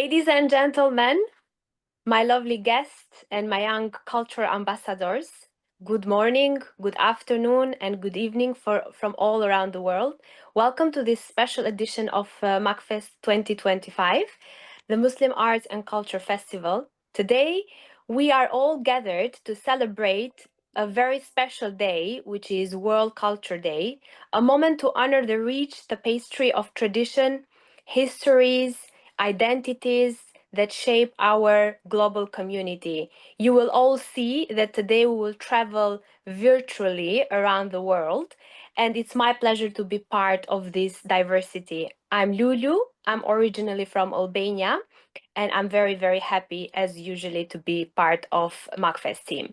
Ladies and gentlemen, my lovely guests and my young culture ambassadors, good morning, good afternoon, and good evening from all around the world. Welcome to this special edition of MACFEST 2025, the Muslim Arts and Culture Festival. Today, we are all gathered to celebrate a very special day, which is World Culture Day, a moment to honor the rich tapestry of tradition, histories, identities that shape our global community. You will all see that today we will travel virtually around the world, and it's my pleasure to be part of this diversity. I'm Lulu, I'm originally from Albania, and I'm very, very happy as usually to be part of MACFEST team.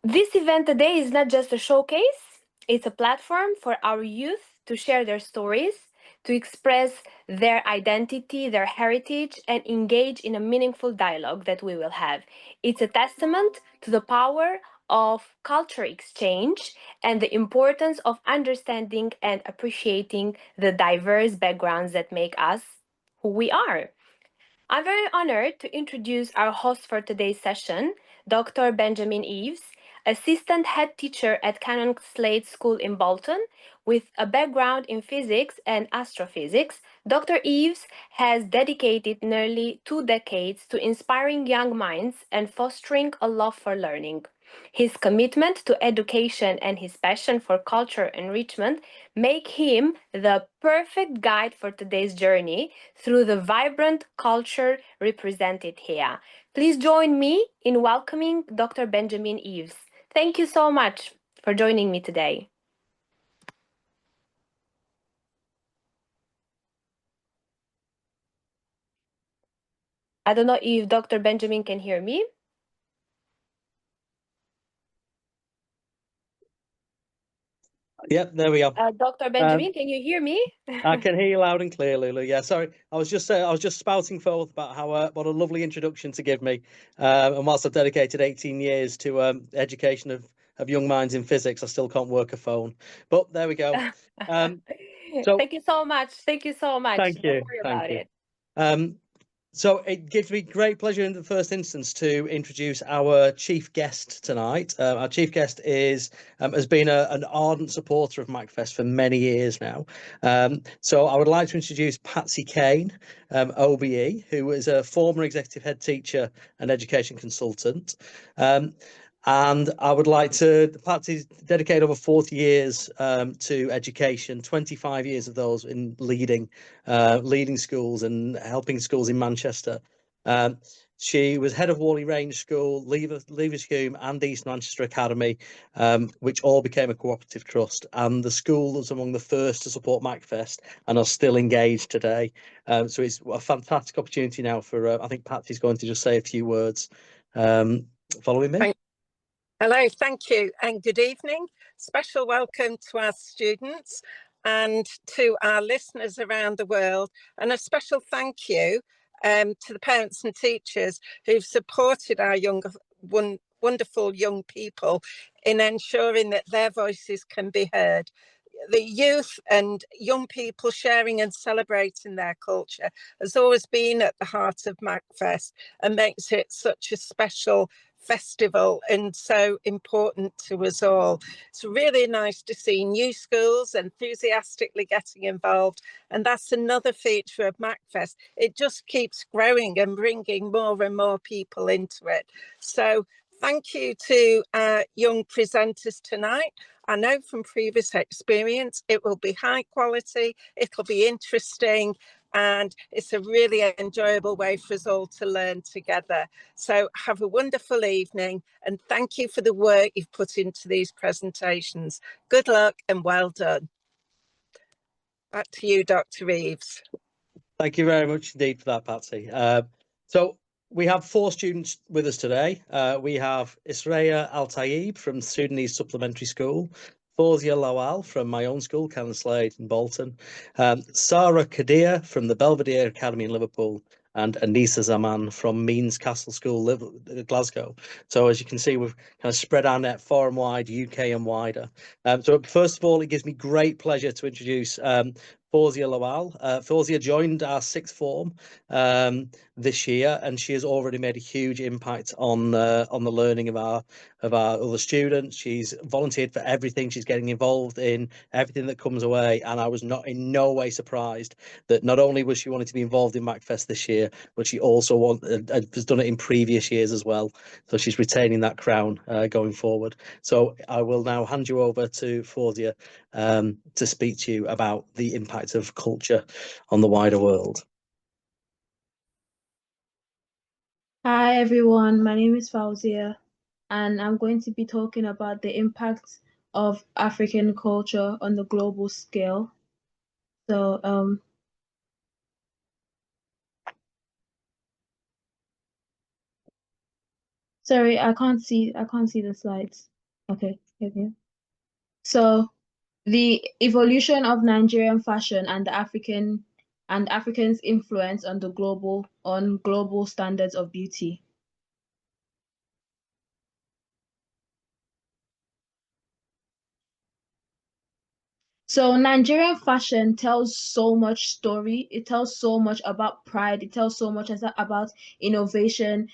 This event today is not just a showcase, it's a platform for our youth to share their stories, to express their identity, their heritage, and engage in a meaningful dialogue that we will have. It's a testament to the power of culture exchange and the importance of understanding and appreciating the diverse backgrounds that make us who we are. I'm very honored to introduce our host for today's session, Dr. Benjamin Eves, assistant head teacher at Canon Slade School in Bolton. With a background in physics and astrophysics, Dr. Eves has dedicated nearly 2 decades to inspiring young minds and fostering a love for learning. His commitment to education and his passion for culture enrichment make him the perfect guide for today's journey through the vibrant culture represented here. Please join me in welcoming Dr. Benjamin Eves. Thank you so much for joining me today. I don't know if Dr. Benjamin can hear me. Yep, there we are. Dr. Benjamin, can you hear me? I can hear you loud and clear, Lulu. Yeah, sorry, I was just spouting forth about how what a lovely introduction to give me. And whilst I've dedicated 18 years to education of young minds in physics, I still can't work a phone. But there we go. So thank you so much. Thank you so much. Thank you. Don't worry about it. So it gives me great pleasure in the first instance to introduce our chief guest tonight. Our chief guest has been an ardent supporter of MACFEST for many years now. So I would like to introduce Patsy Kane, OBE, who is a former executive head teacher and education consultant. And I would like to, Patsy's dedicated over 40 years to education, 25 years of those in leading schools and helping schools in Manchester. She was head of Whalley Range School, Levershulme and East Manchester Academy, which all became a cooperative trust. And the school was among the first to support MACFEST and are still engaged today. So it's a fantastic opportunity now for, I think Patsy's going to just say a few words following me. Hello, thank you, and good evening. Special welcome to our students and to our listeners around the world, and a special thank you to the parents and teachers who've supported our wonderful young people in ensuring that their voices can be heard. The youth and young people sharing and celebrating their culture has always been at the heart of MACFEST and makes it such a special festival and so important to us all. It's really nice to see new schools enthusiastically getting involved, and that's another feature of MACFEST. It just keeps growing and bringing more and more people into it. So thank you to our young presenters tonight. I know from previous experience it will be high quality, it'll be interesting, and it's a really enjoyable way for us all to learn together. So have a wonderful evening, and thank you for the work you've put into these presentations. Good luck and well done. Back to you, Dr. Eves. Thank you very much indeed for that, Patsy. So we have 4 students with us today. We have Israa Altayeb from Sudanese Supplementary School, Fawziyyah Lawal from my own school, Canon Slade in Bolton, Sara Qadir from the Belvedere Academy in Liverpool, and Anisa Zaman from Means Castle School, Glasgow. So as you can see, we've kind of spread our net far and wide, UK and wider. So first of all, it gives me great pleasure to introduce Fawziyyah Lawal. Fawziyyah joined our sixth form this year, and she has already made a huge impact on the learning of our other students. She's volunteered for everything. She's getting involved in everything that comes away, and I was not in no way surprised that not only was she wanting to be involved in MACFEST this year, but she also has done it in previous years as well. So she's retaining that crown going forward. So I will now hand you over to Fawziyyah to speak to you about the impact of culture on the wider world. Hi everyone, my name is Fawziyyah, and I'm going to be talking about the impact of African culture on the global scale. So, sorry, I can't see the slides. Okay, here we go. So, the evolution of Nigerian fashion and Africans' influence on global standards of beauty. So Nigerian fashion tells so much story. It tells so much about pride. It tells so much about innovation.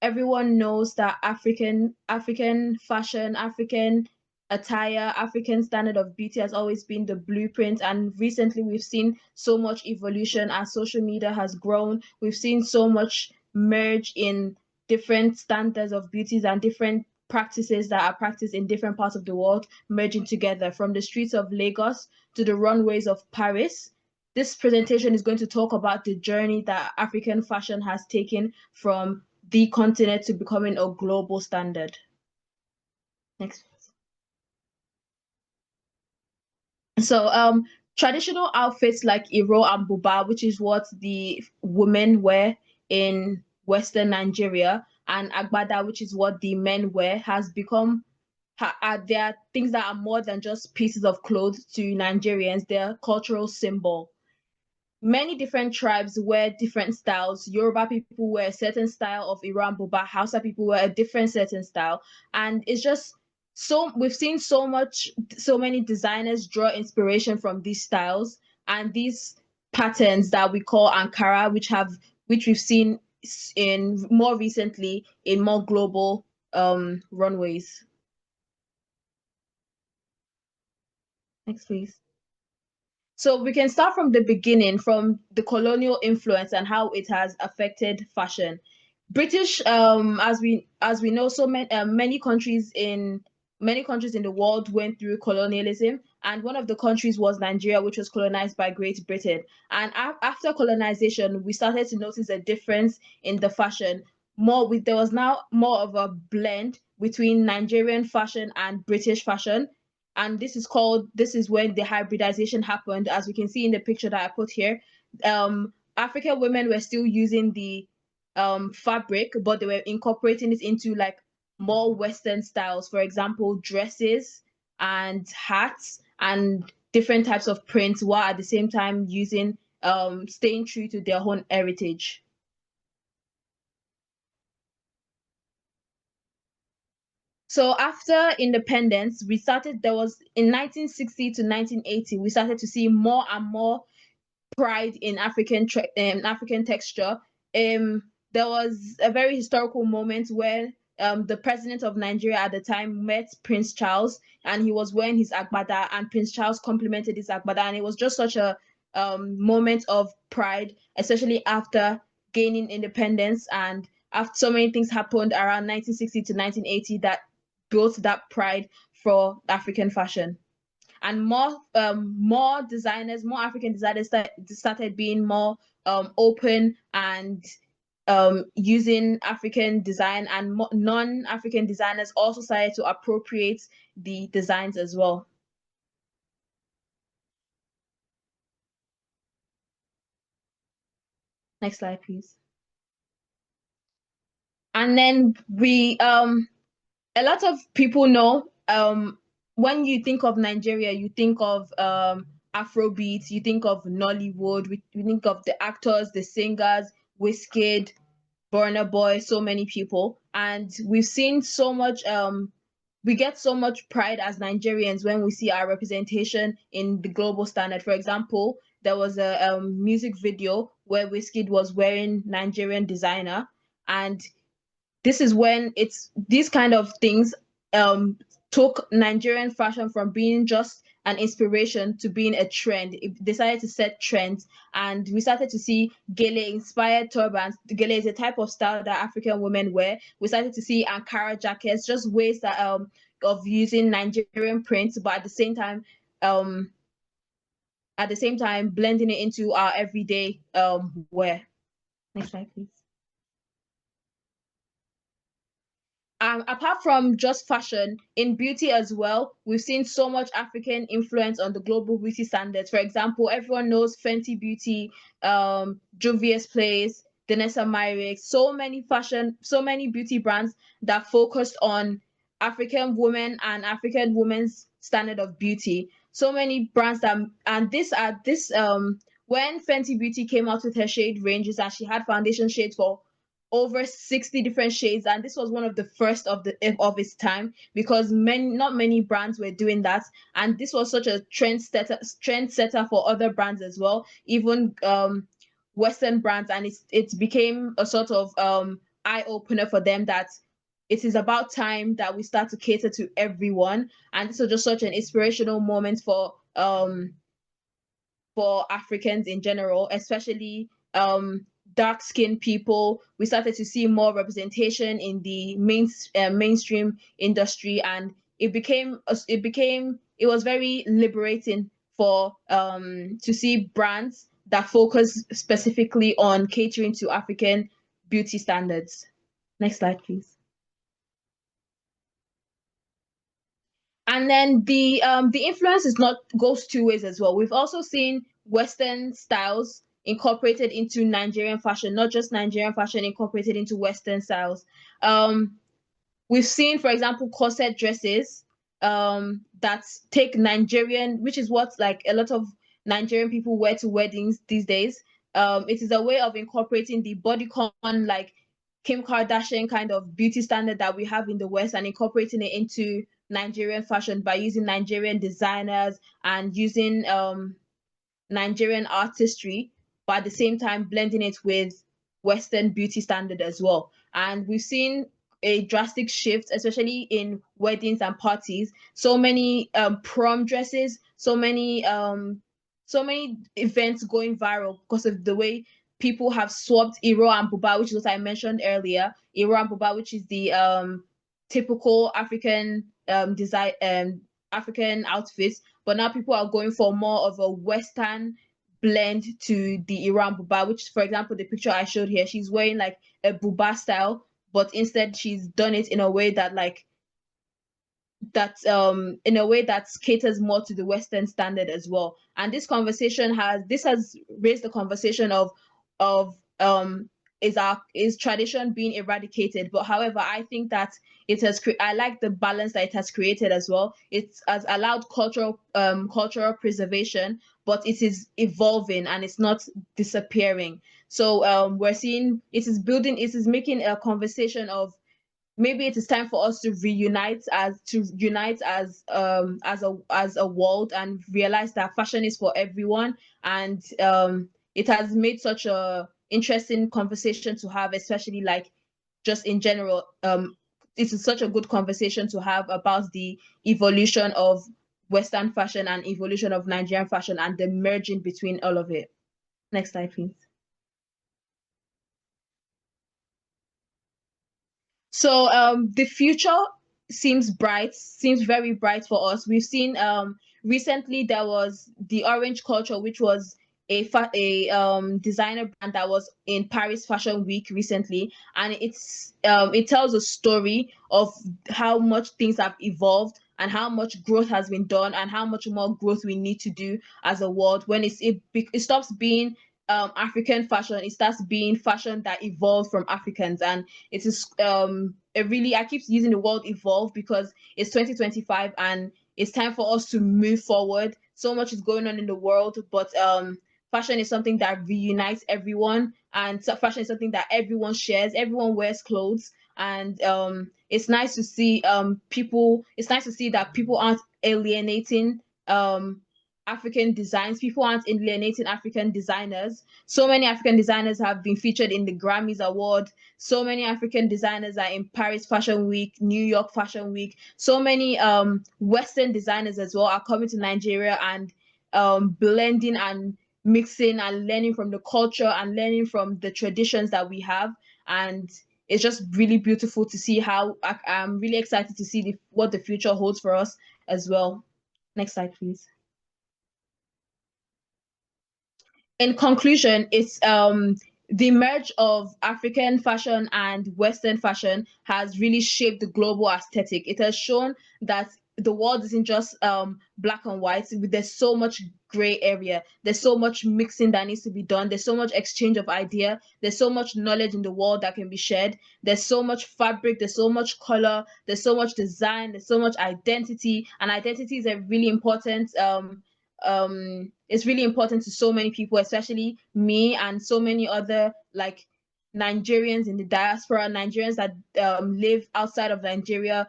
Everyone knows that African fashion, African attire, African standard of beauty has always been the blueprint. And recently we've seen so much evolution as social media has grown. We've seen so much merge in different standards of beauties and different practices that are practiced in different parts of the world merging together, from the streets of Lagos to the runways of Paris. This presentation is going to talk about the journey that African fashion has taken from the continent to becoming a global standard. Next. So traditional outfits like Iro and Buba, which is what the women wear in Western Nigeria, and Agbada, which is what the men wear, has become they are things that are more than just pieces of clothes to Nigerians. They're cultural symbol. Many different tribes wear different styles. Yoruba people wear a certain style of Iran Buba, Hausa people wear a different certain style. And it's just so, we've seen so many designers draw inspiration from these styles and these patterns that we call Ankara, which we've seen in more recently in more global runways. Next, please. So we can start from the beginning, from the colonial influence and how it has affected fashion. British, as we know, so many countries in the world went through colonialism, and one of the countries was Nigeria, which was colonized by Great Britain. And after colonization, we started to notice a difference in the fashion. There was now more of a blend between Nigerian fashion and British fashion. And this is when the hybridization happened. As we can see in the picture that I put here, African women were still using the fabric, but they were incorporating it into like more Western styles. For example, dresses and hats and different types of prints, while at the same time staying true to their own heritage. So after independence, there was in 1960 to 1980, we started to see more and more pride in African texture. There was a very historical moment where the president of Nigeria at the time met Prince Charles, and he was wearing his agbada, and Prince Charles complimented his agbada, and it was just such a moment of pride, especially after gaining independence, and after so many things happened around 1960 to 1980 that built that pride for African fashion. And more African designers started being more open and using African design, and non-African designers also started to appropriate the designs as well. Next slide, please. And then a lot of people know, when you think of Nigeria, you think of Afrobeat, you think of Nollywood, we think of the actors, the singers, Wizkid, Burna Boy, so many people. And we've seen so much, we get so much pride as Nigerians when we see our representation in the global standard. For example, there was a music video where Wizkid was wearing Nigerian designer, and this is when these kind of things took Nigerian fashion from being just an inspiration to being a trend. It decided to set trends, and we started to see gele-inspired turbans. Gele is a type of style that African women wear. We started to see Ankara jackets, just ways that of using Nigerian prints, but at the same time blending it into our everyday wear. Next slide, please. Apart from just fashion, in beauty as well, we've seen so much African influence on the global beauty standards. For example, everyone knows Fenty Beauty, Juvia's Place, Danessa Myricks, so many beauty brands that focused on African women and African women's standard of beauty. So many brands when Fenty Beauty came out with her shade ranges, and she had foundation shades for over 60 different shades, and this was one of the first of its time, because not many brands were doing that, and this was such a trendsetter for other brands as well, even Western brands, and it became a sort of eye-opener for them that it is about time that we start to cater to everyone. And this was just such an inspirational moment for Africans in general, especially dark-skinned people. We started to see more representation in the mainstream industry, and it was very liberating for to see brands that focus specifically on catering to African beauty standards. Next slide, please. And then the influence goes two ways as well. We've also seen Western styles incorporated into Nigerian fashion, not just Nigerian fashion incorporated into Western styles. We've seen, for example, corset dresses that take Nigerian, which is what like a lot of Nigerian people wear to weddings these days. It is a way of incorporating the bodycon, like Kim Kardashian kind of beauty standard that we have in the West, and incorporating it into Nigerian fashion by using Nigerian designers and using Nigerian artistry, but at the same time blending it with Western beauty standard as well. And we've seen a drastic shift, especially in weddings and parties. So many prom dresses, so many events going viral because of the way people have swapped Iro and Buba, which is what I mentioned earlier. Iro and Buba, which is the typical African African outfits, but now people are going for more of a Western blend to the Iran Buba, which, for example, the picture I showed here, she's wearing like a Buba style, but instead she's done it in a way that caters more to the Western standard as well. And this has raised the conversation of is tradition being eradicated? But however, I think that I like the balance that it has created as well. It has allowed cultural preservation, but it is evolving and it's not disappearing. So we're seeing it is making a conversation of maybe it is time for us to unite as a world and realize that fashion is for everyone. And it has made such a interesting conversation to have, especially like just in general. It is such a good conversation to have about the evolution of Western fashion and evolution of Nigerian fashion and the merging between all of it. Next slide, please. So the future seems very bright for us. We've seen recently there was the Orange Culture, which was a designer brand that was in Paris Fashion Week recently, and it tells a story of how much things have evolved and how much growth has been done and how much more growth we need to do as a world when it stops being African fashion. It starts being fashion that evolved from Africans, and it is I keep using the word evolve because it's 2025 and it's time for us to move forward. So much is going on in the world, but fashion is something that reunites everyone, and fashion is something that everyone shares. Everyone wears clothes, and it's nice to see people. It's nice to see that people aren't alienating African designs. People aren't alienating African designers. So many African designers have been featured in the Grammys Award. So many African designers are in Paris Fashion Week, New York Fashion Week. So many Western designers as well are coming to Nigeria and blending and mixing and learning from the culture and learning from the traditions that we have. And it's just really beautiful to see how I'm really excited to see what the future holds for us as well. Next slide, please. In conclusion, it's the merge of African fashion and Western fashion has really shaped the global aesthetic. It has shown that the world isn't just black and white. There's so much gray area. There's so much mixing that needs to be done. There's so much exchange of idea. There's so much knowledge in the world that can be shared. There's so much fabric. There's so much color. There's so much design. There's so much identity. And identity is a really important it's really important to so many people, especially me and so many other like Nigerians in the diaspora, Nigerians that live outside of Nigeria.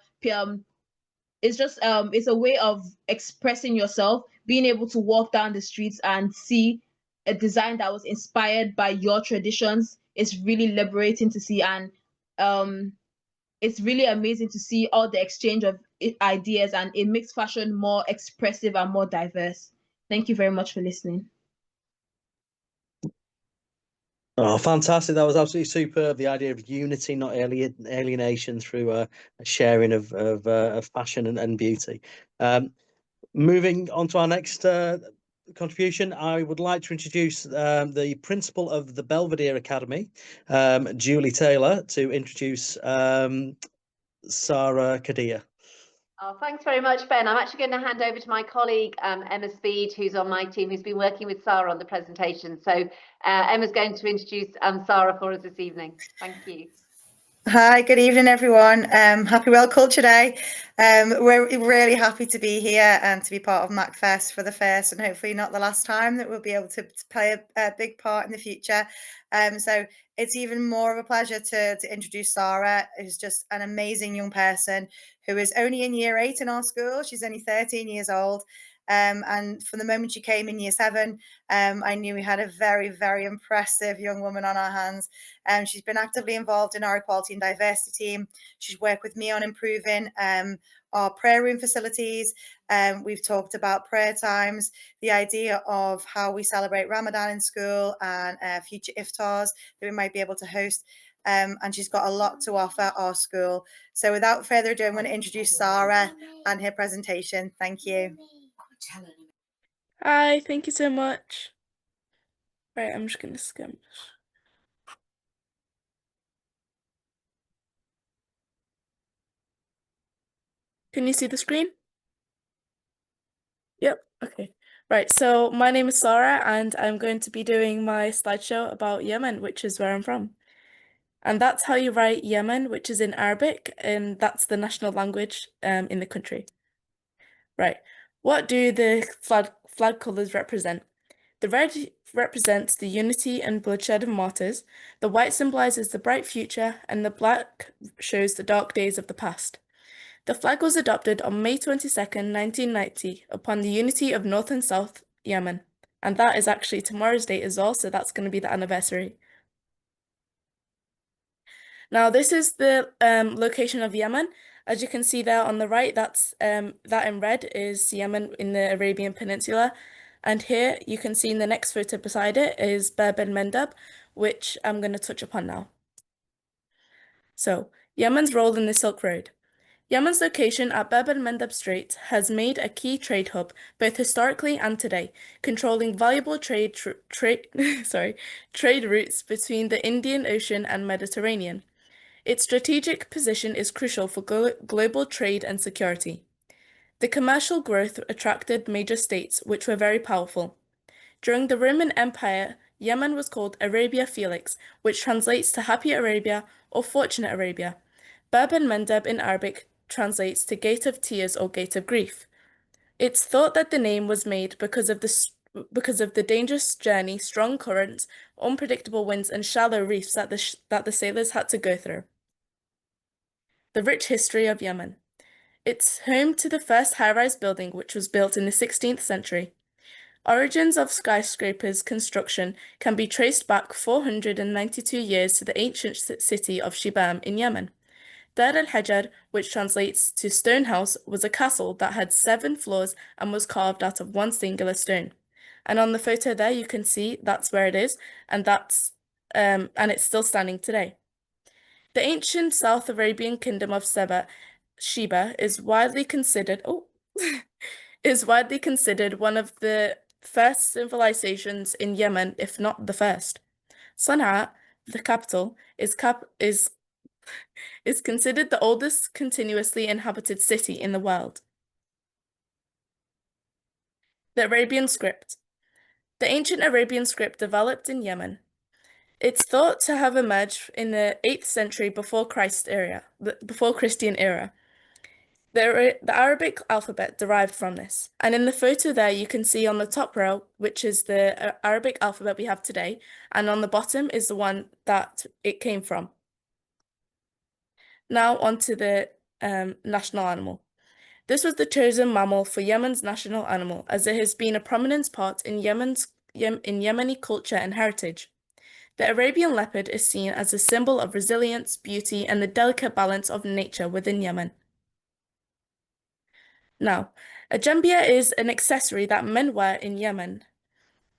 It's just it's a way of expressing yourself, being able to walk down the streets and see a design that was inspired by your traditions. It's really liberating to see, and it's really amazing to see all the exchange of ideas, and it makes fashion more expressive and more diverse. Thank you very much for listening. Oh, fantastic. That was absolutely superb. The idea of unity, not alienation, through a sharing of fashion and beauty. Moving on to our next contribution, I would like to introduce the principal of the Belvedere Academy, Julie Taylor, to introduce Sara Qadir. Oh, thanks very much, Ben. I'm actually going to hand over to my colleague, Emma Speed, who's on my team, who's been working with Sara on the presentation. So Emma's going to introduce Sara for us this evening. Thank you. Hi, good evening, everyone. Happy World Culture Day. We're really happy to be here and to be part of MACFEST for the first and hopefully not the last time that we'll be able to play a big part in the future. So it's even more of a pleasure to introduce Sara, who's just an amazing young person who is only in year 8 in our school. She's only 13 years old. And from the moment she came in year 7, I knew we had a very, very impressive young woman on our hands. She's been actively involved in our equality and diversity team. She's worked with me on improving our prayer room facilities. We've talked about prayer times, the idea of how we celebrate Ramadan in school, and future iftars that we might be able to host. And she's got a lot to offer our school. So without further ado, I'm going to introduce Sara and her presentation. Thank you. Hi, thank you so much. Right, I'm just going to skim. Can you see the screen? Yep, okay. Right, so my name is Sara and I'm going to be doing my slideshow about Yemen, which is where I'm from. And that's how you write Yemen, which is in Arabic, and that's the national language in the country. Right, what do the flag colours represent? The red represents the unity and bloodshed of martyrs, the white symbolises the bright future, and the black shows the dark days of the past. The flag was adopted on May 22nd, 1990, upon the unity of North and South Yemen. And that is actually tomorrow's date as well, so that's going to be the anniversary. Now, this is the location of Yemen. As you can see there on the right, that in red is Yemen in the Arabian Peninsula. And here you can see in the next photo beside it is Bab el-Mandab, which I'm going to touch upon now. So, Yemen's role in the Silk Road. Yemen's location at Bab el-Mandab Strait has made a key trade hub, both historically and today, controlling valuable trade routes between the Indian Ocean and Mediterranean. Its strategic position is crucial for global trade and security. The commercial growth attracted major states, which were very powerful. During the Roman Empire, Yemen was called Arabia Felix, which translates to Happy Arabia or Fortunate Arabia. Bab el-Mandab in Arabic translates to Gate of Tears or Gate of Grief. It's thought that the name was made because of the dangerous journey, strong currents, unpredictable winds, and shallow reefs that the sailors had to go through. The rich history of Yemen. It's home to the first high-rise building, which was built in the 16th century. Origins of skyscrapers construction can be traced back 492 years to the ancient city of Shibam in Yemen. Dar al-Hajar, which translates to stone house, was a castle that had 7 floors and was carved out of one singular stone. And on the photo there, you can see that's where it is, and it's still standing today. The ancient South Arabian kingdom of Sheba is widely considered one of the first civilizations in Yemen, if not the first. Sana'a, the capital, is considered the oldest continuously inhabited city in the world. The Arabian script. The ancient Arabian script developed in Yemen. It's thought to have emerged in the 8th century before Christian era. The Arabic alphabet derived from this. And in the photo there, you can see on the top row, which is the Arabic alphabet we have today, and on the bottom is the one that it came from. Now onto the national animal. This was the chosen mammal for Yemen's national animal, as it has been a prominent part in Yemeni culture and heritage. The Arabian leopard is seen as a symbol of resilience, beauty, and the delicate balance of nature within Yemen. Now, a jambia is an accessory that men wear in Yemen.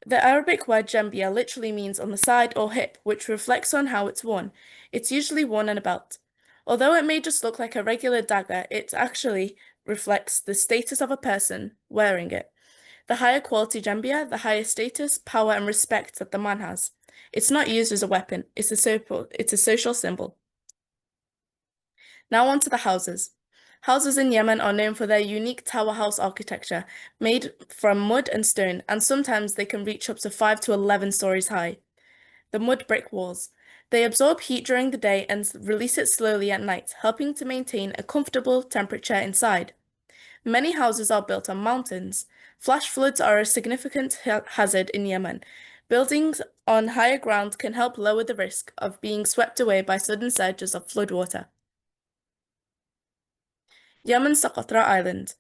The Arabic word jambia literally means on the side or hip, which reflects on how it's worn. It's usually worn on a belt. Although it may just look like a regular dagger, it actually reflects the status of a person wearing it. The higher quality jambia, the higher status, power, and respect that the man has. It's not used as a weapon, it's a social symbol. Now on to the houses. Houses in Yemen are known for their unique tower house architecture, made from mud and stone, and sometimes they can reach up to 5 to 11 stories high. The mud brick walls. They absorb heat during the day and release it slowly at night, helping to maintain a comfortable temperature inside. Many houses are built on mountains. Flash floods are a significant hazard in Yemen. Buildings on higher ground can help lower the risk of being swept away by sudden surges of floodwater. Yemen's Socotra Island.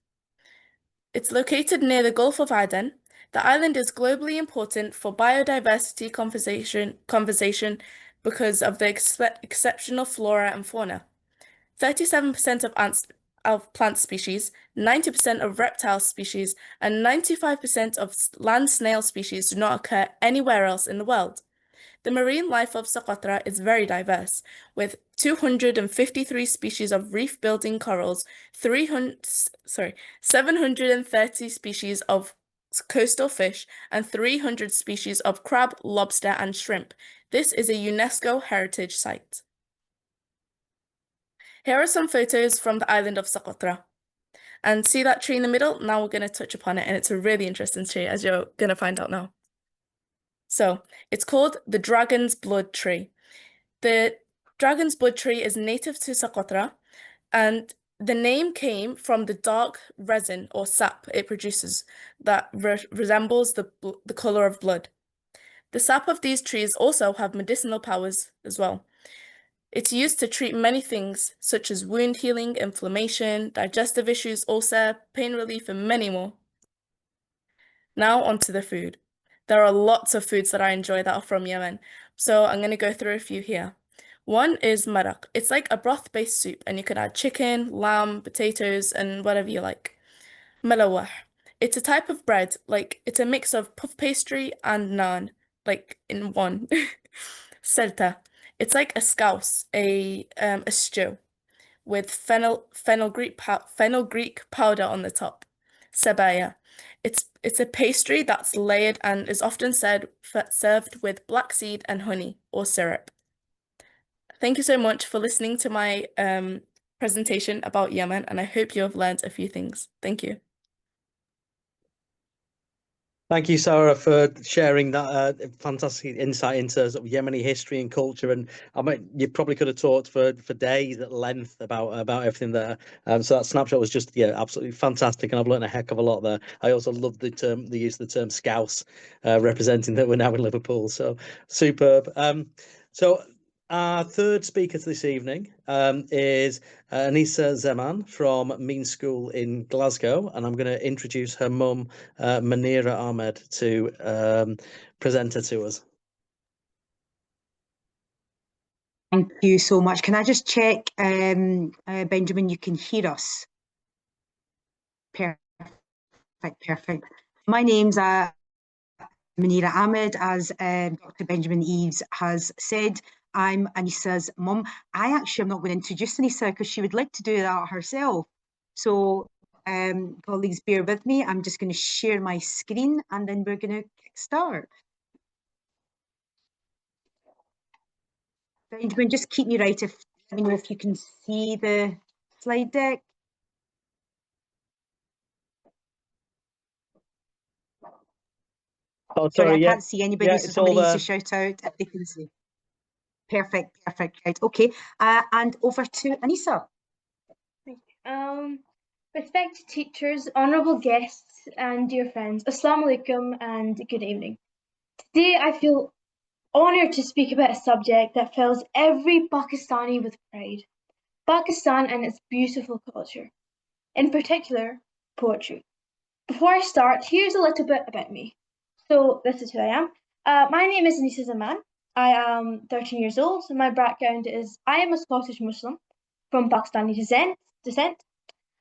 It's located near the Gulf of Aden. The island is globally important for biodiversity conservation because of the exceptional flora and fauna. 37% of plant species, 90% of reptile species, and 95% of land snail species do not occur anywhere else in the world. The marine life of Socotra is very diverse, with 253 species of reef-building corals, 730 species of coastal fish, and 300 species of crab, lobster, and shrimp. This is a UNESCO heritage site. Here are some photos from the island of Socotra. And see that tree in the middle? Now we're going to touch upon it, and it's a really interesting tree, as you're going to find out now. So, it's called the Dragon's Blood Tree. The Dragon's Blood Tree is native to Socotra, and the name came from the dark resin or sap it produces that resembles the color of blood. The sap of these trees also have medicinal powers as well. It's used to treat many things, such as wound healing, inflammation, digestive issues, ulcer, pain relief, and many more. Now onto the food. There are lots of foods that I enjoy that are from Yemen, so I'm going to go through a few here. One is maraq. It's like a broth-based soup, and you can add chicken, lamb, potatoes, and whatever you like. Malawah. It's a type of bread, it's a mix of puff pastry and naan, in one. Selta. It's like a scouse, a stew, with fenugreek powder on the top. Sabaya. It's a pastry that's layered and is often served with black seed and honey or syrup. Thank you so much for listening to my presentation about Yemen, and I hope you have learned a few things. Thank you. Thank you, Sara, for sharing that fantastic insight into sort of Yemeni history and culture. And I mean, you probably could have talked for days at length about everything there. So that snapshot was just absolutely fantastic, and I've learned a heck of a lot there. I also love the use of the term scouse, representing that we're now in Liverpool. So superb. So Our third speaker this evening is Anisa Zaman from Mean School in Glasgow, and I'm going to introduce her mum, Manira Ahmed, to present her to us. Thank you so much. Can I just check, Benjamin, you can hear us? Perfect. My name's Manira Ahmed, as Dr. Benjamin Eves has said. I'm Anisa's mum. I actually am not going to introduce Anisa because she would like to do that herself. So colleagues, bear with me. I'm just going to share my screen and then we're going to start. Benjamin, just keep me right if let me know if you can see the slide deck. Oh, sorry, I yeah. can't see anybody, Yeah, so somebody needs to shout out if they can see. Perfect, right, okay. And over to Anisa. Thank you. Respected teachers, honourable guests and dear friends, Assalamu alaikum and good evening. Today I feel honoured to speak about a subject that fills every Pakistani with pride, Pakistan and its beautiful culture, in particular, poetry. Before I start, here's a little bit about me. So this is who I am. My name is Anisa Zaman. I am 13 years old. My background is I am a Scottish Muslim from Pakistani descent.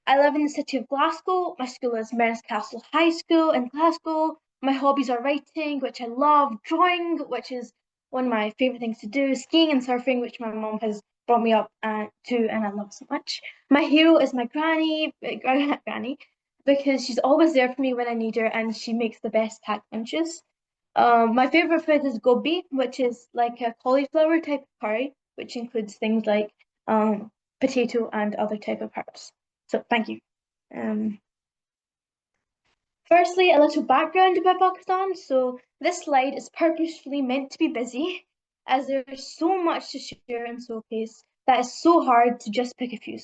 I live in the city of Glasgow. My school is Maris Castle High School in Glasgow. My hobbies are writing, which I love, drawing, which is one of my favourite things to do, skiing and surfing, which my mom has brought me up to and I love so much. My hero is my granny, because she's always there for me when I need her and she makes the best packed lunches. My favourite food is gobi, which is like a cauliflower type of curry, which includes things like potato and other type of herbs. So thank you. Firstly, a little background about Pakistan. So this slide is purposefully meant to be busy, as there is so much to share and showcase that it's so hard to just pick a few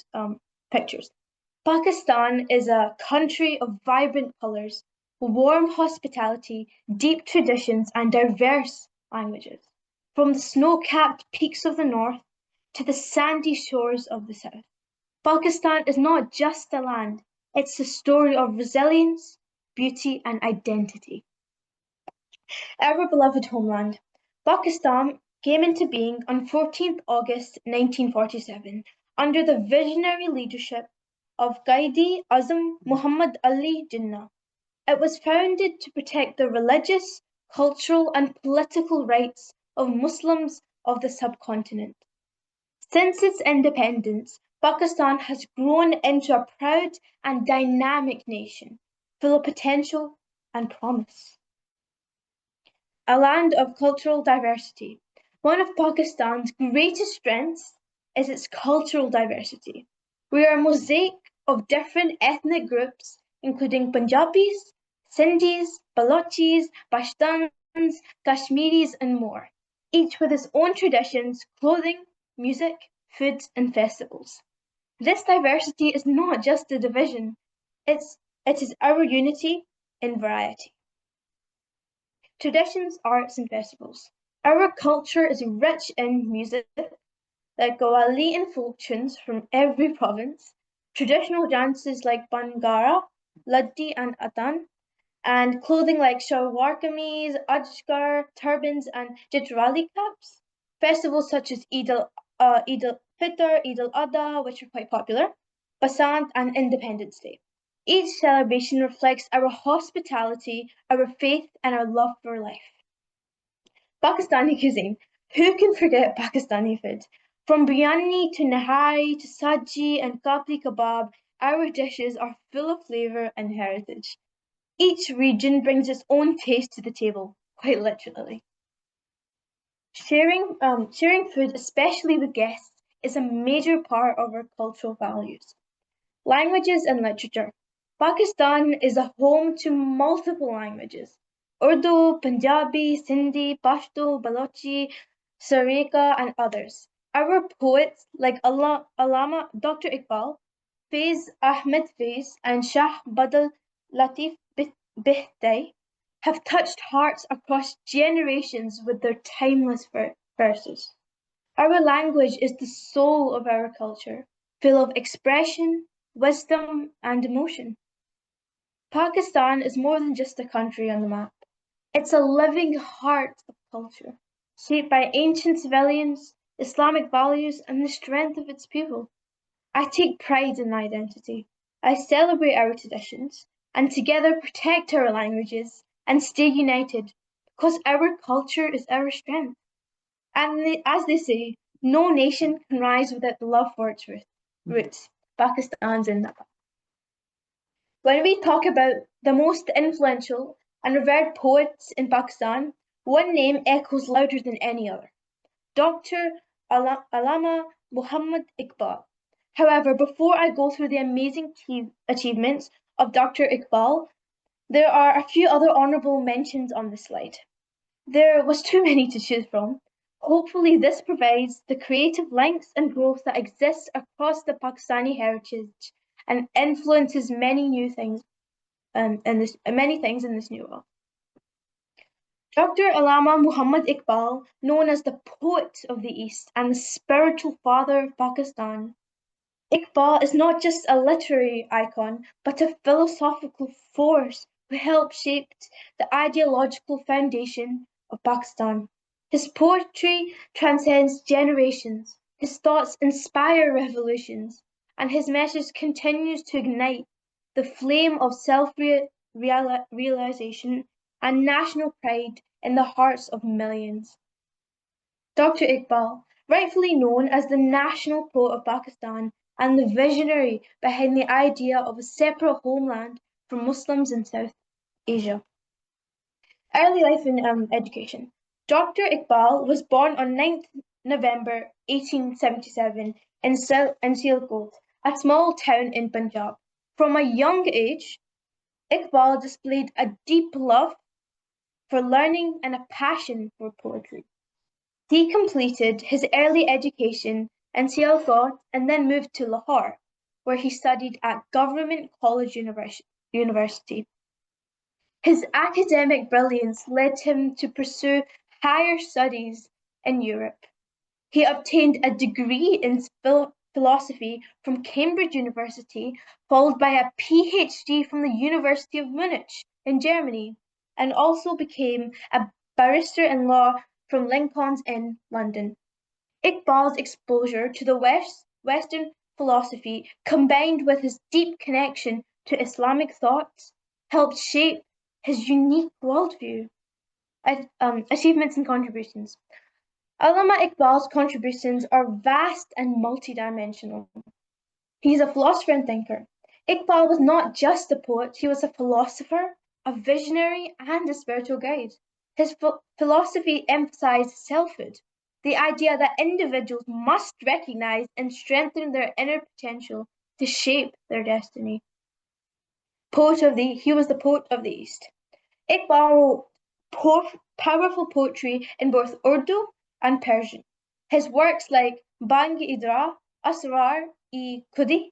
pictures. Pakistan is a country of vibrant colours, warm hospitality, deep traditions and diverse languages. From the snow-capped peaks of the north to the sandy shores of the south. Pakistan is not just a land, it's a story of resilience, beauty and identity. Our beloved homeland, Pakistan came into being on 14th August 1947 under the visionary leadership of Qaidi Azam Muhammad Ali Jinnah. It was founded to protect the religious, cultural and political rights of Muslims of the subcontinent. Since its independence, Pakistan has grown into a proud and dynamic nation, full of potential and promise. A land of cultural diversity. One of Pakistan's greatest strengths is its cultural diversity. We are a mosaic of different ethnic groups, including Punjabis, Sindhis, Balochis, Pashtuns, Kashmiris, and more, each with its own traditions, clothing, music, food, and festivals. This diversity is not just a division, it is our unity in variety. Traditions, arts, and festivals. Our culture is rich in music, like Qawwali and folk tunes from every province, traditional dances like Bangara, Laddi, and Atan, and clothing like shalwar kameez, ajkar, turbans, and jitrali caps. Festivals such as Eid al-Fitr, Eid al-Adha, which are quite popular, Basant, and Independence Day. Each celebration reflects our hospitality, our faith, and our love for life. Pakistani cuisine. Who can forget Pakistani food? From biryani to nahari to saji and kapli kebab, our dishes are full of flavour and heritage. Each region brings its own taste to the table, quite literally. Sharing food, especially with guests, is a major part of our cultural values. Languages and literature. Pakistan is a home to multiple languages. Urdu, Punjabi, Sindhi, Pashto, Balochi, Saraika, and others. Our poets like Allama Dr. Iqbal, Faiz Ahmed Faiz, and Shah Badal Latif Bihtai have touched hearts across generations with their timeless verses. Our language is the soul of our culture, full of expression, wisdom, and emotion. Pakistan is more than just a country on the map. It's a living heart of culture, shaped by ancient civilians, Islamic values, and the strength of its people. I take pride in my identity. I celebrate our traditions, and together protect our languages and stay united, because our culture is our strength. And as they say, no nation can rise without the love for its roots. Pakistan's in that. When we talk about the most influential and revered poets in Pakistan, one name echoes louder than any other: Dr. Allama Muhammad Iqbal. However, before I go through the amazing achievements of Dr. Iqbal, there are a few other honourable mentions on the slide. There was too many to choose from. Hopefully, this provides the creative links and growth that exists across the Pakistani heritage and influences many new things many things in this new world. Dr. Allama Muhammad Iqbal, known as the poet of the East and the spiritual father of Pakistan. Iqbal is not just a literary icon, but a philosophical force who helped shape the ideological foundation of Pakistan. His poetry transcends generations, his thoughts inspire revolutions, and his message continues to ignite the flame of self-realization and national pride in the hearts of millions. Dr. Iqbal, rightfully known as the national poet of Pakistan and the visionary behind the idea of a separate homeland for Muslims in South Asia. Early life in education. Dr. Iqbal was born on 9th November 1877 in Sialkot, a small town in Punjab. From a young age, Iqbal displayed a deep love for learning and a passion for poetry. He completed his early education in Sialkot and then moved to Lahore, where he studied at Government College University. His academic brilliance led him to pursue higher studies in Europe. He obtained a degree in philosophy from Cambridge University, followed by a PhD from the University of Munich in Germany, and also became a barrister in law from Lincoln's Inn, London. Iqbal's exposure to the Western philosophy, combined with his deep connection to Islamic thoughts, helped shape his unique worldview. Achievements and contributions. Allama Iqbal's contributions are vast and multidimensional. He's a philosopher and thinker. Iqbal was not just a poet, he was a philosopher, a visionary, and a spiritual guide. His philosophy emphasized selfhood, the idea that individuals must recognize and strengthen their inner potential to shape their destiny. He was the poet of the East. Iqbal wrote powerful poetry in both Urdu and Persian. His works like Bang-e-Idra, Asrar-e-Khudi,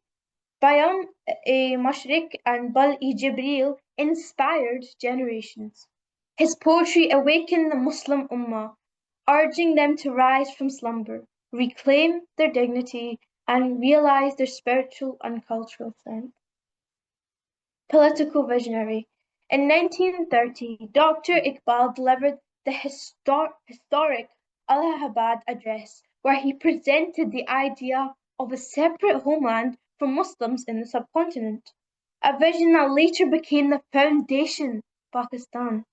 Bayan-e-Mashriq, and Bal-e-Jibril inspired generations. His poetry awakened the Muslim Ummah, urging them to rise from slumber, reclaim their dignity, and realize their spiritual and cultural strength. Political visionary. In 1930, Dr. Iqbal delivered the historic Allahabad Address, where he presented the idea of a separate homeland for Muslims in the subcontinent, a vision that later became the foundation of Pakistan.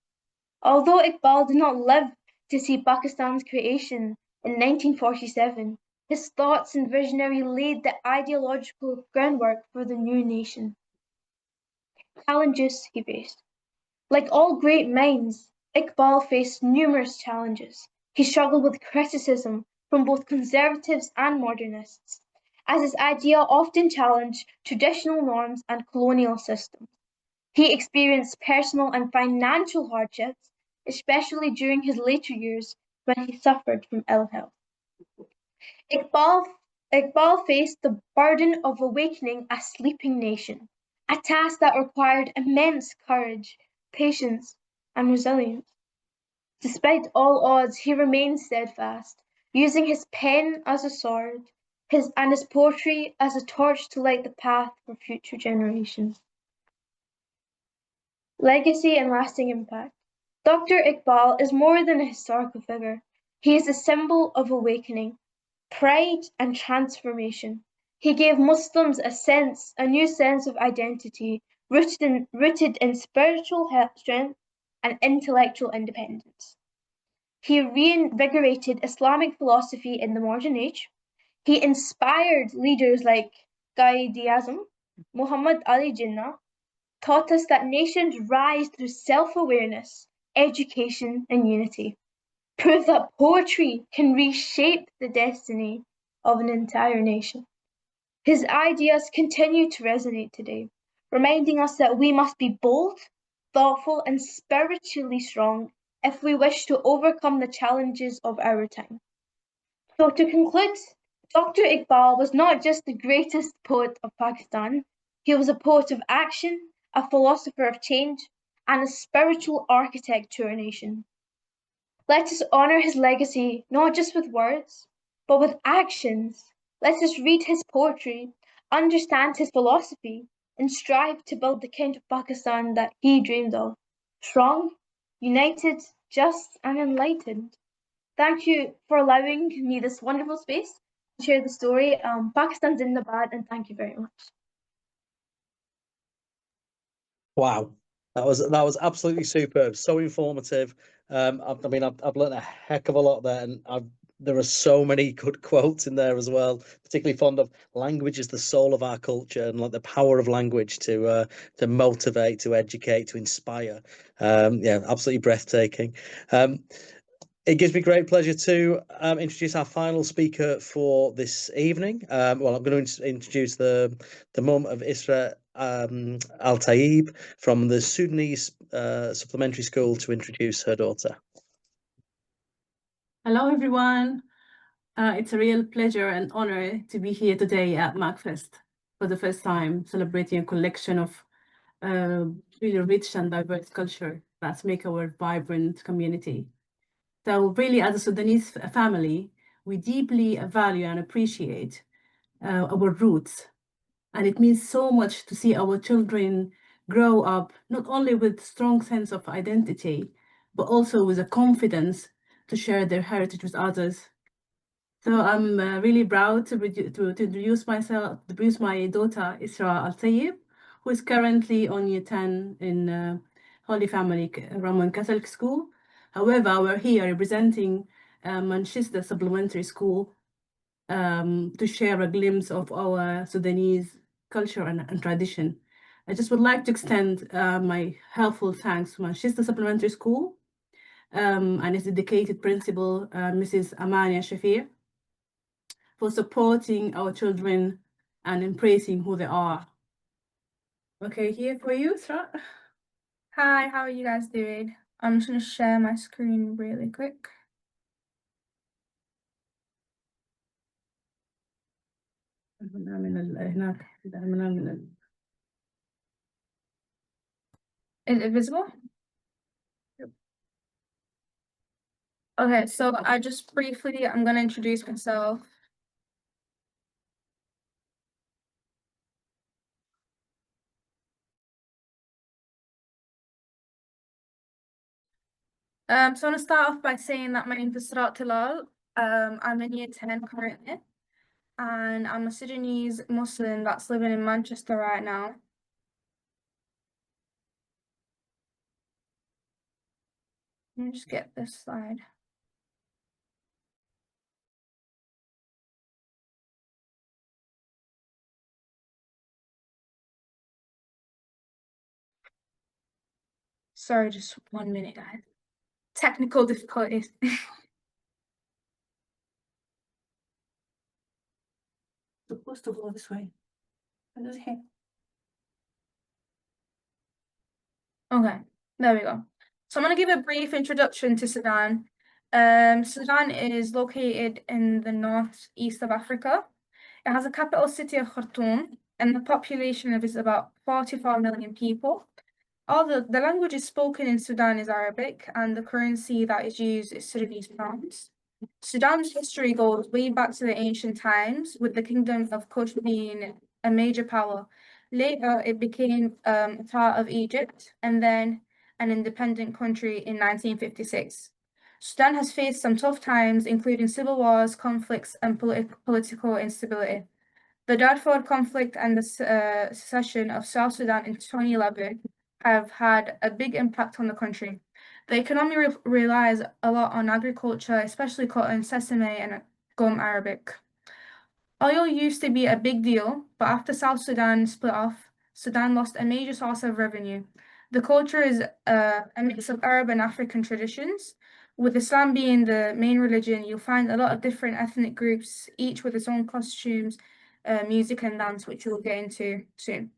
Although Iqbal did not live to see Pakistan's creation in 1947, his thoughts and visionary laid the ideological groundwork for the new nation. Challenges he faced. Like all great minds, Iqbal faced numerous challenges. He struggled with criticism from both conservatives and modernists, as his idea often challenged traditional norms and colonial systems. He experienced personal and financial hardships, especially during his later years when he suffered from ill health. Iqbal faced the burden of awakening a sleeping nation, a task that required immense courage, patience, and resilience. Despite all odds, he remained steadfast, using his pen as a sword, his poetry as a torch to light the path for future generations. Legacy and lasting impact. Dr. Iqbal is more than a historical figure. He is a symbol of awakening, pride, and transformation. He gave Muslims a new sense of identity, rooted in spiritual strength and intellectual independence. He reinvigorated Islamic philosophy in the modern age. He inspired leaders like Qaid Muhammad Ali Jinnah, taught us that nations rise through self-awareness, education, and unity. Prove that poetry can reshape the destiny of an entire nation. His ideas continue to resonate today, reminding us that we must be bold, thoughtful, and spiritually strong if we wish to overcome the challenges of our time. So to conclude, Dr. Iqbal was not just the greatest poet of Pakistan, he was a poet of action, a philosopher of change, and a spiritual architect to our nation. Let us honour his legacy not just with words, but with actions. Let us read his poetry, understand his philosophy, and strive to build the kind of Pakistan that he dreamed of. Strong, united, just, and enlightened. Thank you for allowing me this wonderful space to share the story. Pakistan's in the bad, and thank you very much. Wow, that was absolutely superb, so informative. I mean, I've learned a heck of a lot there, and there are so many good quotes in there as well. Particularly fond of language is the soul of our culture, and like the power of language to motivate, to educate, to inspire. Yeah, absolutely breathtaking. It gives me great pleasure to introduce our final speaker for this evening. Well, I'm going to introduce the mum of Israa, Altayeb, from the Sudanese Supplementary School, to introduce her daughter. Hello, everyone. It's a real pleasure and honor to be here today at MACFEST for the first time, celebrating a collection of really rich and diverse culture that make our vibrant community. So really, as a Sudanese family, we deeply value and appreciate our roots. And it means so much to see our children grow up, not only with strong sense of identity, but also with a confidence to share their heritage with others. So I'm really proud to introduce my daughter, Israa Altayeb, who is currently on year 10 in Holy Family Roman Catholic School. However, we're here representing Manchester Supplementary School to share a glimpse of our Sudanese culture and tradition. I just would like to extend my helpful thanks to Manchester Supplementary School and its dedicated principal, Mrs. Amania Shafir, for supporting our children and embracing who they are. Okay, here for you, Sara. Hi, how are you guys doing? I'm just going to share my screen really quick. Is it visible? Okay, so I'm going to introduce myself. So I want to start off by saying that my name is Israa. I'm in year 10 currently, and I'm a Sudanese Muslim that's living in Manchester right now. Let me just get this slide. Sorry, just 1 minute, guys. Technical difficulties. Supposed to go this way. Okay, there we go. So I'm going to give a brief introduction to Sudan. Sudan is located in the northeast of Africa. It has a capital city of Khartoum, and the population of it is about 44 million people. All the languages spoken in Sudan is Arabic, and the currency that is used is Sudanese francs. Sudan's history goes way back to the ancient times, with the Kingdom of Kush being a major power. Later, it became a part of Egypt and then an independent country in 1956. Sudan has faced some tough times, including civil wars, conflicts, and political instability. The Darfur conflict and the secession of South Sudan in 2011 have had a big impact on the country. The economy relies a lot on agriculture, especially cotton, sesame, and gum Arabic. Oil used to be a big deal, but after South Sudan split off, Sudan lost a major source of revenue. The culture is a mix of Arab and African traditions. With Islam being the main religion, you'll find a lot of different ethnic groups, each with its own costumes, music and dance, which we'll get into soon.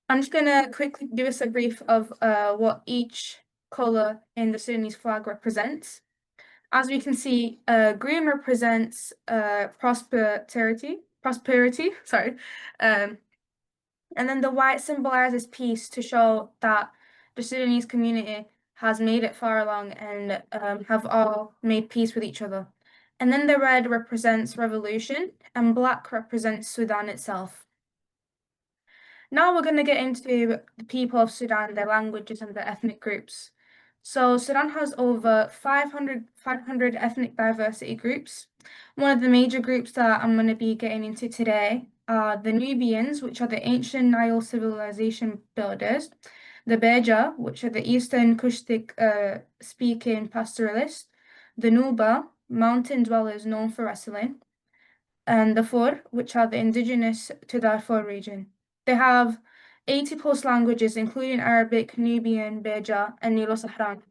I'm just going to quickly give us a brief of what each colour in the Sudanese flag represents. As we can see, green represents prosperity, sorry. And then the white symbolizes peace to show that the Sudanese community has made it far along and have all made peace with each other. And then the red represents revolution and black represents Sudan itself. Now we're going to get into the people of Sudan, their languages and their ethnic groups. So Sudan has over 500 ethnic diversity groups. One of the major groups that I'm going to be getting into today are the Nubians, which are the ancient Nile civilization builders, the Beja, which are the Eastern Cushitic speaking pastoralists, the Nuba, mountain dwellers known for wrestling, and the Fur, which are the indigenous to Darfur region. They have 80 plus languages, including Arabic, Nubian, Beja, and Nilo-Saharan.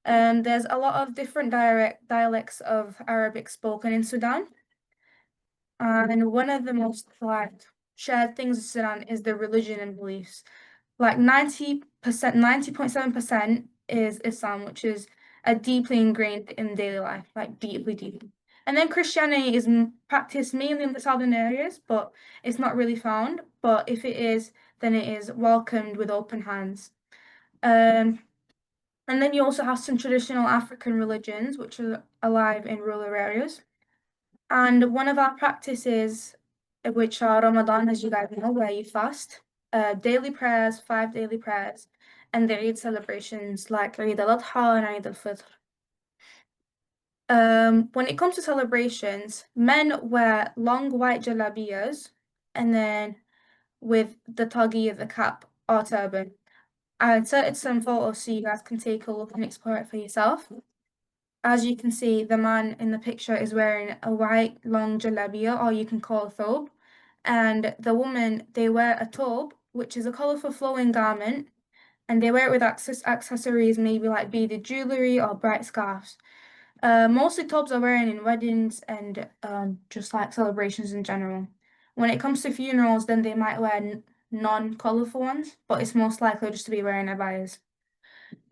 There's a lot of different dialects of Arabic spoken in Sudan. And one of the most shared things in Sudan is the religion and beliefs. Like 90%, 90.7% is Islam, which is deeply ingrained in daily life, like deeply. And then Christianity is practiced mainly in the southern areas, but it's not really found. But if it is, then it is welcomed with open hands. And then you also have some traditional African religions, which are alive in rural areas. And one of our practices, which are Ramadan, as you guys know, where you fast, daily prayers, 5 daily prayers, and the Eid celebrations like Eid al-Adha and Eid al-Fitr. When it comes to celebrations, men wear long white jalabiyas and then with the tagi, the cap or turban. I inserted some photos so you guys can take a look and explore it for yourself. As you can see, the man in the picture is wearing a white long jalabiya, or you can call a thobe. And the woman, they wear a tobe, which is a colourful flowing garment, and they wear it with accessories, maybe like beaded jewellery or bright scarves. Mostly tobes are wearing in weddings and just like celebrations in general. When it comes to funerals, then they might wear non-colourful ones, but it's most likely just to be wearing abayas.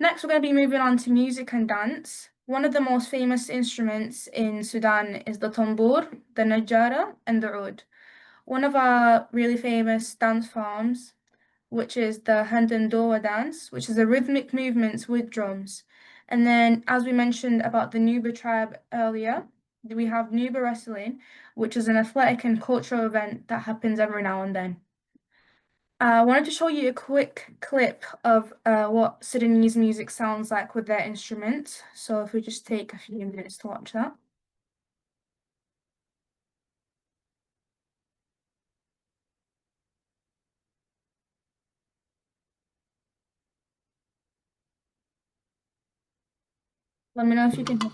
Next, we're going to be moving on to music and dance. One of the most famous instruments in Sudan is the tambour, the najara, and the oud. One of our really famous dance forms, which is the Handandoa dance, which is a rhythmic movements with drums. And then, as we mentioned about the Nuba tribe earlier, we have Nuba wrestling, which is an athletic and cultural event that happens every now and then. I wanted to show you a quick clip of what Sudanese music sounds like with their instruments. So if we just take a few minutes to watch that. Let me know if you can hear.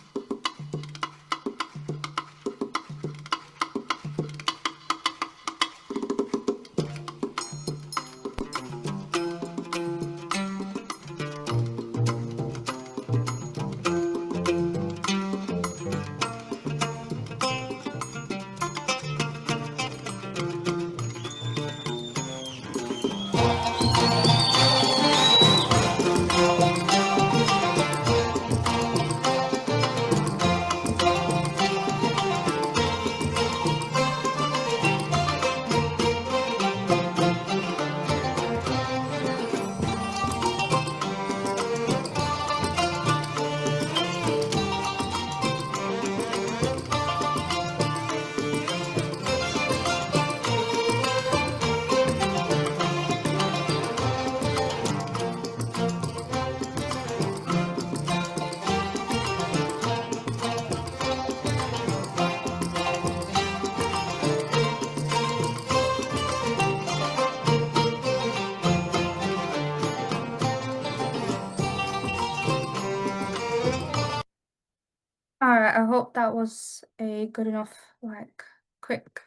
All right, I hope that was a good enough, like, quick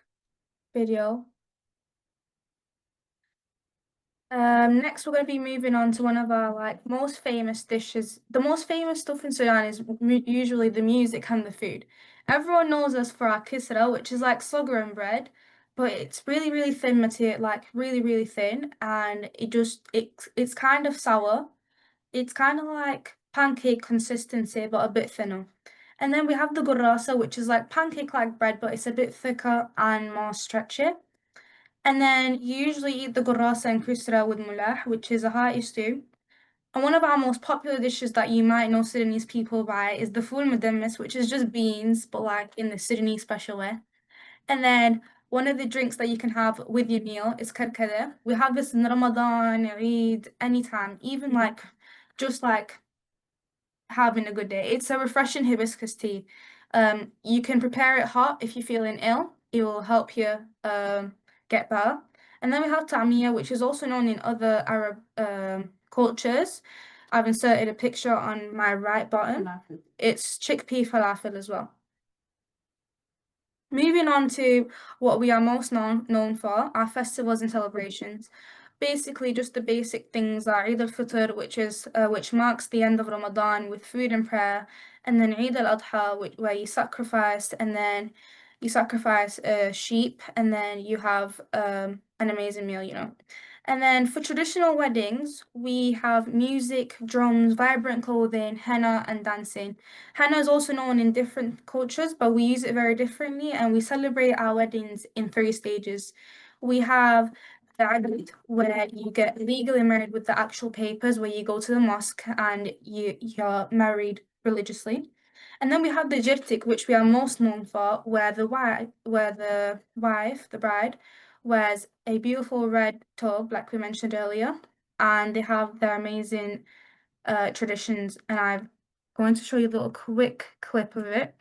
video. Next, we're going to be moving on to one of our like most famous dishes. The most famous stuff in Sudan is usually the music and the food. Everyone knows us for our kisra, which is like sorghum bread, but it's really, really thin material, like really, really thin, and it's kind of sour. It's kind of like pancake consistency, but a bit thinner. And then we have the gurrasa, which is like pancake-like bread, but it's a bit thicker and more stretchy. And then you usually eat the gurrasa and kusra with mulah, which is a hearty stew. And one of our most popular dishes that you might know Sudanese people by is the ful madammis, which is just beans, but like in the Sudanese special way. And then one of the drinks that you can have with your meal is karkada. We have this in Ramadan, Eid, anytime, even like just like having a good day. It's a refreshing hibiscus tea. You can prepare it hot if you're feeling ill. It will help you get better. And then we have tamia, which is also known in other Arab cultures. I've inserted a picture on my right bottom. It's chickpea falafel as well. Moving on to what we are most known for, our festivals and celebrations. Basically, just the basic things are Eid al-Fitr, which marks the end of Ramadan with food and prayer, and then Eid al-Adha, where you sacrifice, and then you sacrifice a sheep, and then you have an amazing meal, you know. And then for traditional weddings, we have music, drums, vibrant clothing, henna, and dancing. Henna is also known in different cultures, but we use it very differently, and we celebrate our weddings in 3 stages. We have the Aqd, where you get legally married with the actual papers, where you go to the mosque and you're married religiously. And then we have the Jirtik, which we are most known for, where the bride, wears a beautiful red tobe, like we mentioned earlier, and they have their amazing traditions. And I'm going to show you a little quick clip of it.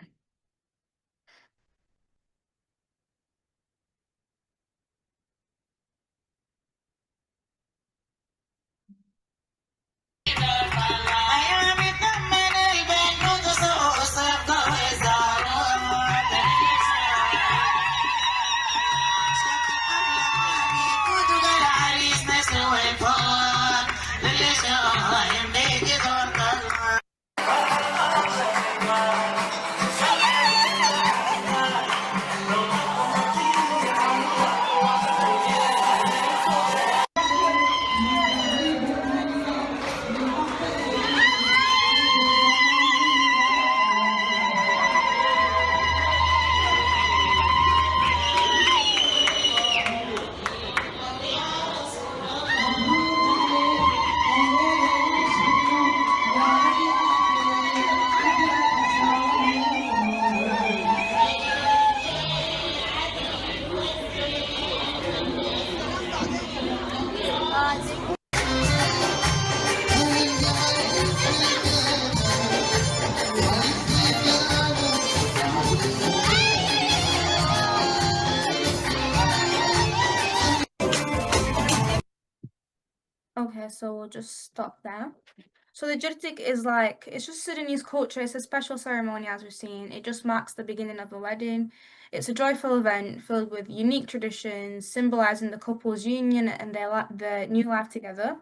Okay, so we'll just stop there. So the Jirtik is like, it's just Sudanese culture. It's a special ceremony, as we've seen. It just marks the beginning of a wedding. It's a joyful event filled with unique traditions, symbolizing the couple's union and their new life together.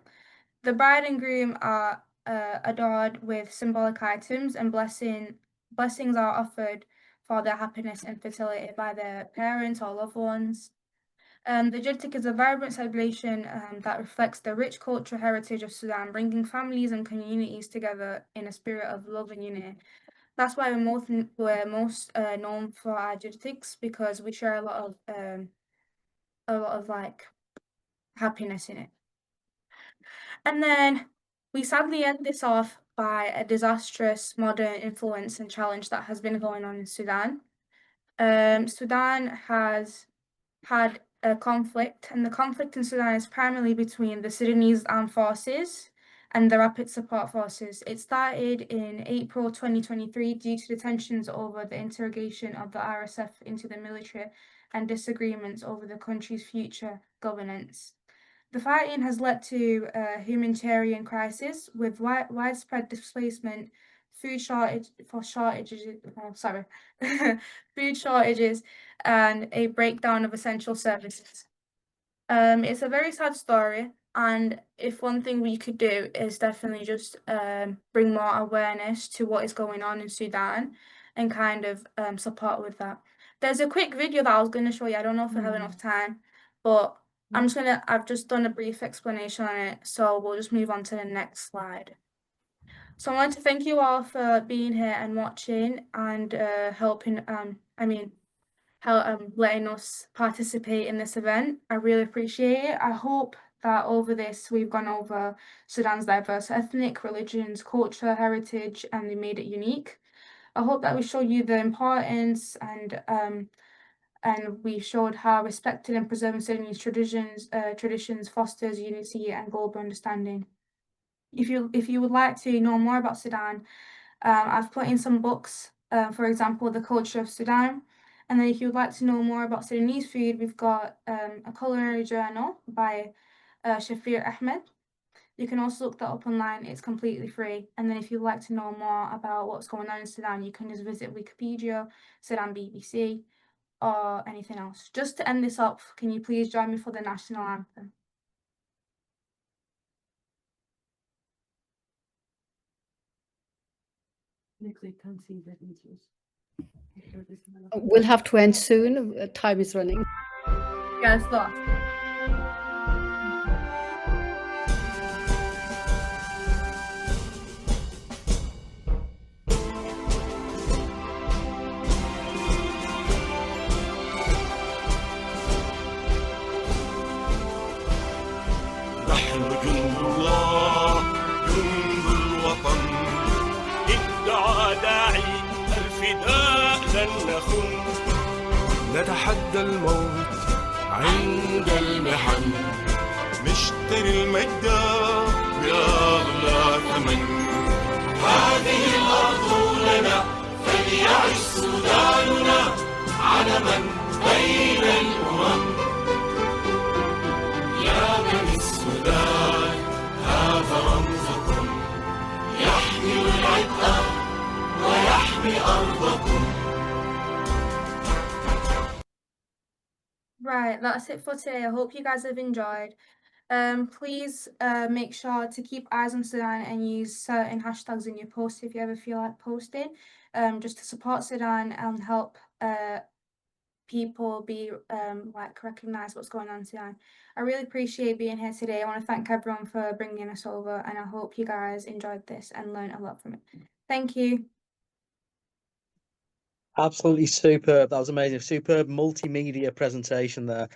The bride and groom are adored with symbolic items, and blessings are offered for their happiness and fertility by their parents or loved ones. The Jirtik is a vibrant celebration that reflects the rich cultural heritage of Sudan, bringing families and communities together in a spirit of love and unity. That's why we're most known for our Jirtiks, because we share a lot of like happiness in it. And then we sadly end this off by a disastrous modern influence and challenge that has been going on in Sudan. Sudan has had a conflict, and the conflict in Sudan is primarily between the Sudanese armed forces and the Rapid Support Forces. It started in April 2023 due to the tensions over the interrogation of the RSF into the military and disagreements over the country's future governance. The fighting has led to a humanitarian crisis with widespread displacement, food shortages, food shortages, and a breakdown of essential services. It's a very sad story, and if one thing we could do is definitely just bring more awareness to what is going on in Sudan and kind of support with that. There's a quick video that I was going to show you. I don't know if we have enough time, but I've just done a brief explanation on it, so we'll just move on to the next slide. So I want to thank you all for being here and watching and helping, letting us participate in this event. I really appreciate it. I hope that over this we've gone over Sudan's diverse ethnic, religions, culture, heritage, and we made it unique. I hope that we showed you the importance and we showed how respecting and preserving Sudanese traditions fosters unity and global understanding. If you would like to know more about Sudan, I've put in some books, for example, The Culture of Sudan. And then if you would like to know more about Sudanese food, we've got a culinary journal by Shafir Ahmed. You can also look that up online. It's completely free. And then if you'd like to know more about what's going on in Sudan, you can just visit Wikipedia, Sudan BBC, or anything else. Just to end this up, can you please join me for the national anthem? We'll have to end soon. Time is running. Yes, lost. نحن جند الله جند الوطن ادعى داعي الفداء لن نخن نتحدى الموت عند المحن نشتري المجد بأغلى ثمن هذه الأرض لنا فليعش سوداننا علما بين الأمم يا بني السودان هذا رمزكم يحمي العتق ويحمي أرضكم. Right, that's it for today. I hope you guys have enjoyed. Please make sure to keep eyes on Sudan and use certain hashtags in your posts if you ever feel like posting, just to support Sudan and help people be recognize what's going on in Sudan. I really appreciate being here today. I want to thank everyone for bringing us over, and I hope you guys enjoyed this and learned a lot from it. Thank you. Absolutely superb. That was amazing. Superb multimedia presentation there.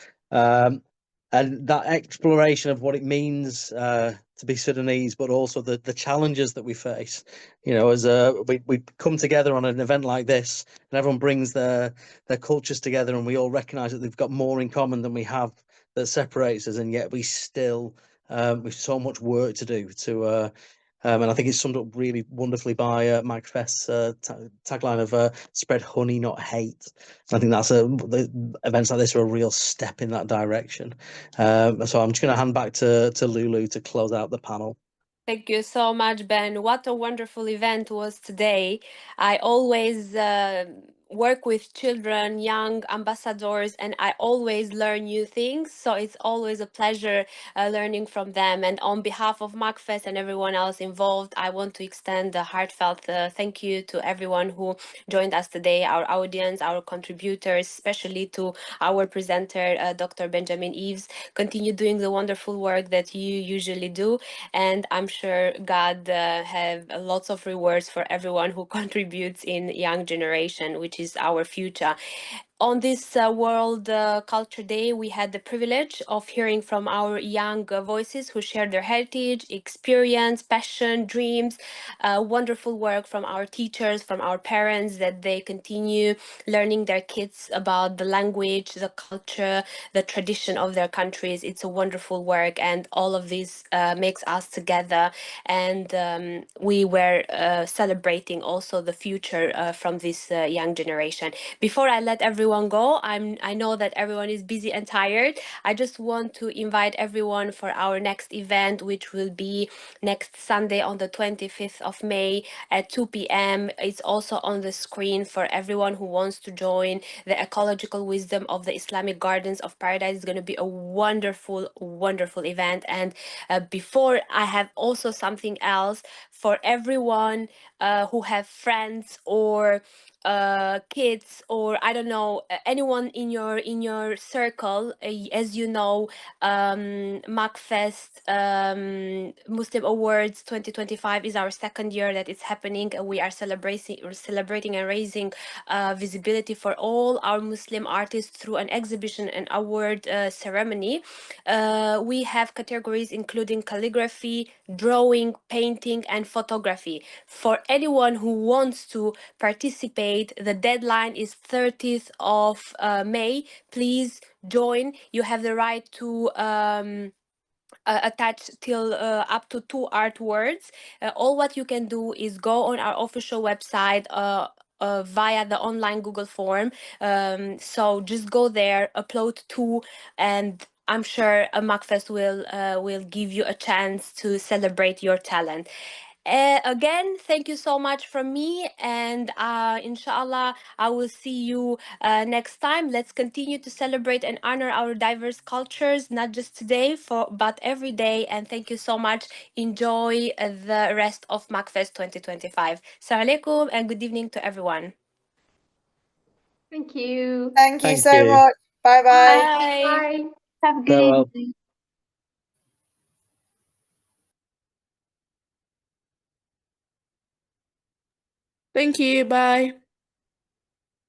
And that exploration of what it means to be Sudanese, but also the challenges that we face. You know, as we come together on an event like this, and everyone brings their cultures together, and we all recognise that they've got more in common than we have that separates us, and yet we still we've so much work to do to. And I think it's summed up really wonderfully by MACFEST's tagline of "Spread honey, not hate." And I think that's events like this are a real step in that direction. So I'm just going to hand back to Lulu to close out the panel. Thank you so much, Ben. What a wonderful event was today. I always work with children, young ambassadors, and I always learn new things. So it's always a pleasure learning from them. And on behalf of MACFEST and everyone else involved, I want to extend a heartfelt thank you to everyone who joined us today, our audience, our contributors, especially to our presenter, Dr. Benjamin Eves. Continue doing the wonderful work that you usually do. And I'm sure God have lots of rewards for everyone who contributes in young generation, which is our future. On this World Culture Day, we had the privilege of hearing from our young voices who shared their heritage, experience, passion, dreams, wonderful work from our teachers, from our parents, that they continue learning their kids about the language, the culture, the tradition of their countries. It's a wonderful work, and all of this makes us together. And we were celebrating also the future from this young generation. Before I let everyone everyone go. I know that everyone is busy and tired. I just want to invite everyone for our next event, which will be next Sunday on the 25th of May at 2 p.m. It's also on the screen for everyone who wants to join. The Ecological Wisdom of the Islamic Gardens of Paradise is going to be a wonderful, wonderful event. And before, I have also something else for everyone who have friends or kids, or I don't know, anyone in your circle. As you know, MACFEST Muslim Awards 2025 is our second year that it's happening. We are celebrating and raising visibility for all our Muslim artists through an exhibition and award ceremony. We have categories including calligraphy, drawing, painting, and photography. For anyone who wants to participate, the deadline is 30th of May. Please join. You have the right to attach till up to 2 artworks. All what you can do is go on our official website via the online Google form. So just go there, upload 2, and I'm sure MACFEST will give you a chance to celebrate your talent. Again, thank you so much from me, and inshallah, I will see you next time. Let's continue to celebrate and honor our diverse cultures, not just today, but every day. And thank you so much. Enjoy the rest of MACFEST 2025. Assalamu alaikum and good evening to everyone. Thank you. Thank you Thank so you. much. Bye bye. Bye. Bye. Have a good Farewell. evening. Thank you. Bye.